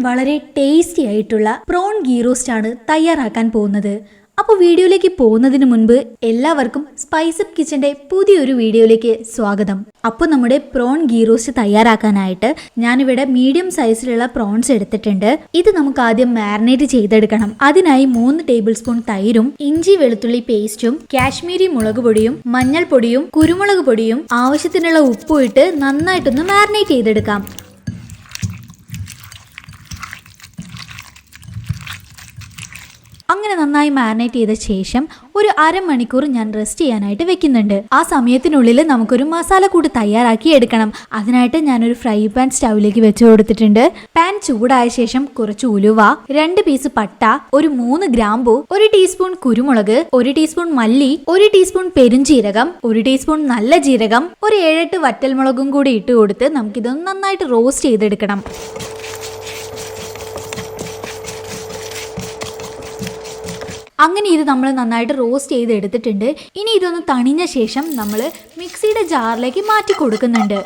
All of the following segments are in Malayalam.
വളരെ ടേസ്റ്റി ആയിട്ടുള്ള പ്രോൺ ഗീ റോസ്റ്റ് ആണ് തയ്യാറാക്കാൻ പോകുന്നത്. അപ്പോൾ വീഡിയോയിലേക്ക് പോകുന്നതിന് മുൻപ് എല്ലാവർക്കും സ്പൈസ് അപ്പ് കിച്ചന്റെ പുതിയൊരു വീഡിയോയിലേക്ക് സ്വാഗതം. അപ്പോൾ നമ്മുടെ പ്രോൺ ഗീ റോസ്റ്റ് തയ്യാറാക്കാനായിട്ട് ഞാനിവിടെ മീഡിയം സൈസിലുള്ള പ്രോൺസ് എടുത്തിട്ടുണ്ട്. ഇത് നമുക്ക് ആദ്യം മാരിനേറ്റ് ചെയ്തെടുക്കണം. അതിനായി 3 ടേബിൾ സ്പൂൺ തൈരും ഇഞ്ചി വെളുത്തുള്ളി പേസ്റ്റും കാശ്മീരി മുളക് പൊടിയും മഞ്ഞൾപ്പൊടിയും കുരുമുളക് പൊടിയും ആവശ്യത്തിനുള്ള ഉപ്പും ഇട്ട് നന്നായിട്ടൊന്ന് മാരിനേറ്റ് ചെയ്തെടുക്കാം. അങ്ങനെ നന്നായി മാരിനേറ്റ് ചെയ്ത ശേഷം ഒരു അരമണിക്കൂർ ഞാൻ റെസ്റ്റ് ചെയ്യാനായിട്ട് വെക്കുന്നുണ്ട്. ആ സമയത്തിനുള്ളിൽ നമുക്കൊരു മസാലക്കൂട്ട് തയ്യാറാക്കി എടുക്കണം. അതിനായിട്ട് ഞാനൊരു ഫ്രൈ പാൻ സ്റ്റൗവിലേക്ക് വെച്ച് കൊടുത്തിട്ടുണ്ട്. പാൻ ചൂടായ ശേഷം കുറച്ച് ഉലുവ, 2 പീസ് പട്ട, ഒരു 3 ഗ്രാമ്പു, 1 ടീസ്പൂൺ കുരുമുളക്, 1 ടീസ്പൂൺ മല്ലി, 1 ടീസ്പൂൺ പെരുംജീരകം, 1 ടീസ്പൂൺ നല്ല ജീരകം, ഒരു 7-8 വറ്റൽമുളകും കൂടി ഇട്ട് കൊടുത്ത് നമുക്കിതൊന്ന് നന്നായിട്ട് റോസ്റ്റ് ചെയ്തെടുക്കണം. അങ്ങനെ ഇത് നമ്മൾ നന്നായിട്ട് റോസ്റ്റ് ചെയ്ത് എടുത്തിട്ടുണ്ട്. ഇനി ഇതൊന്ന് തണിഞ്ഞ ശേഷം നമ്മൾ മിക്സിയുടെ ജാറിലേക്ക് മാറ്റി കൊടുക്കുന്നുണ്ട്.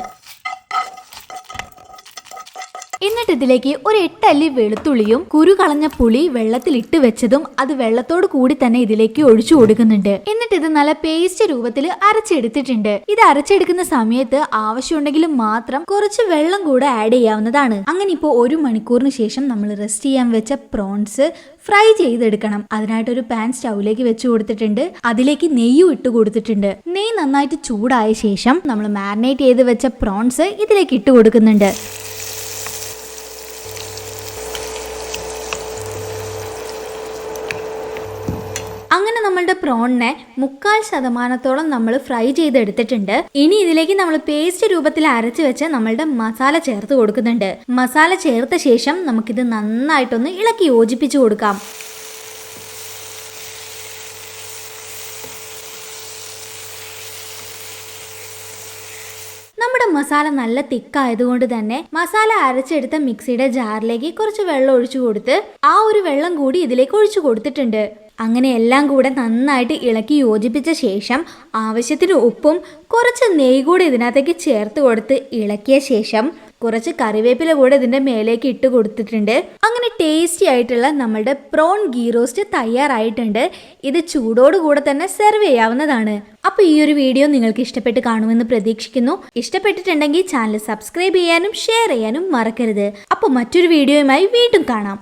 എന്നിട്ട് ഇതിലേക്ക് ഒരു 8 അല്ലി വെളുത്തുള്ളിയും കുരു കളഞ്ഞ പുളി വെള്ളത്തിൽ ഇട്ട് വെച്ചതും അത് വെള്ളത്തോട് കൂടി തന്നെ ഇതിലേക്ക് ഒഴിച്ചു കൊടുക്കുന്നുണ്ട്. എന്നിട്ട് ഇത് നല്ല പേസ്റ്റ് രൂപത്തിൽ അരച്ചെടുത്തിട്ടുണ്ട്. ഇത് അരച്ചെടുക്കുന്ന സമയത്ത് ആവശ്യമുണ്ടെങ്കിൽ മാത്രം കുറച്ച് വെള്ളം കൂടെ ആഡ് ചെയ്യാവുന്നതാണ്. അങ്ങനെ ഇപ്പോൾ 1 മണിക്കൂറിന് ശേഷം നമ്മൾ റെസ്റ്റ് ചെയ്യാൻ വെച്ച പ്രോൺസ് ഫ്രൈ ചെയ്തെടുക്കണം. അതിനായിട്ടൊരു പാൻ സ്റ്റൗവിലേക്ക് വെച്ച് കൊടുത്തിട്ടുണ്ട്. അതിലേക്ക് നെയ്യും ഇട്ട് കൊടുത്തിട്ടുണ്ട്. നെയ്യ് നന്നായിട്ട് ചൂടായ ശേഷം നമ്മൾ മാരിനേറ്റ് ചെയ്ത് വെച്ച പ്രോൺസ് ഇതിലേക്ക് ഇട്ട് കൊടുക്കുന്നുണ്ട്. അങ്ങനെ നമ്മളുടെ പ്രോണിനെ 3/4% നമ്മൾ ഫ്രൈ ചെയ്തെടുത്തിട്ടുണ്ട്. ഇനി ഇതിലേക്ക് നമ്മൾ പേസ്റ്റ് രൂപത്തിൽ അരച്ച് വെച്ച് നമ്മളുടെ മസാല ചേർത്ത് കൊടുക്കുന്നുണ്ട്. മസാല ചേർത്ത ശേഷം നമുക്കിത് നന്നായിട്ടൊന്ന് ഇളക്കി യോജിപ്പിച്ചു കൊടുക്കാം. നമ്മുടെ മസാല നല്ല തിക്കായതുകൊണ്ട് തന്നെ മസാല അരച്ചെടുത്ത മിക്സിയുടെ ജാറിലേക്ക് കുറച്ച് വെള്ളം ഒഴിച്ചു കൊടുത്ത് ആ ഒരു വെള്ളം കൂടി ഇതിലേക്ക് ഒഴിച്ചു കൊടുത്തിട്ടുണ്ട്. അങ്ങനെ എല്ലാം കൂടെ നന്നായിട്ട് ഇളക്കി യോജിപ്പിച്ച ശേഷം ആവശ്യത്തിന് ഉപ്പും കുറച്ച് നെയ്യ് കൂടി ഇതിനകത്തേക്ക് ചേർത്ത് കൊടുത്ത് ഇളക്കിയ ശേഷം കുറച്ച് കറിവേപ്പില കൂടെ ഇതിൻ്റെ മേലേക്ക് ഇട്ട് കൊടുത്തിട്ടുണ്ട്. അങ്ങനെ ടേസ്റ്റി ആയിട്ടുള്ള നമ്മളുടെ പ്രോൺ ഗീ റോസ്റ്റ് തയ്യാറായിട്ടുണ്ട്. ഇത് ചൂടോടുകൂടെ തന്നെ സെർവ് ചെയ്യാവുന്നതാണ്. അപ്പോൾ ഈ ഒരു വീഡിയോ നിങ്ങൾക്ക് ഇഷ്ടപ്പെട്ട് കാണുമെന്ന് പ്രതീക്ഷിക്കുന്നു. ഇഷ്ടപ്പെട്ടിട്ടുണ്ടെങ്കിൽ ചാനൽ സബ്സ്ക്രൈബ് ചെയ്യാനും ഷെയർ ചെയ്യാനും മറക്കരുത്. അപ്പോൾ മറ്റൊരു വീഡിയോയുമായി വീണ്ടും കാണാം.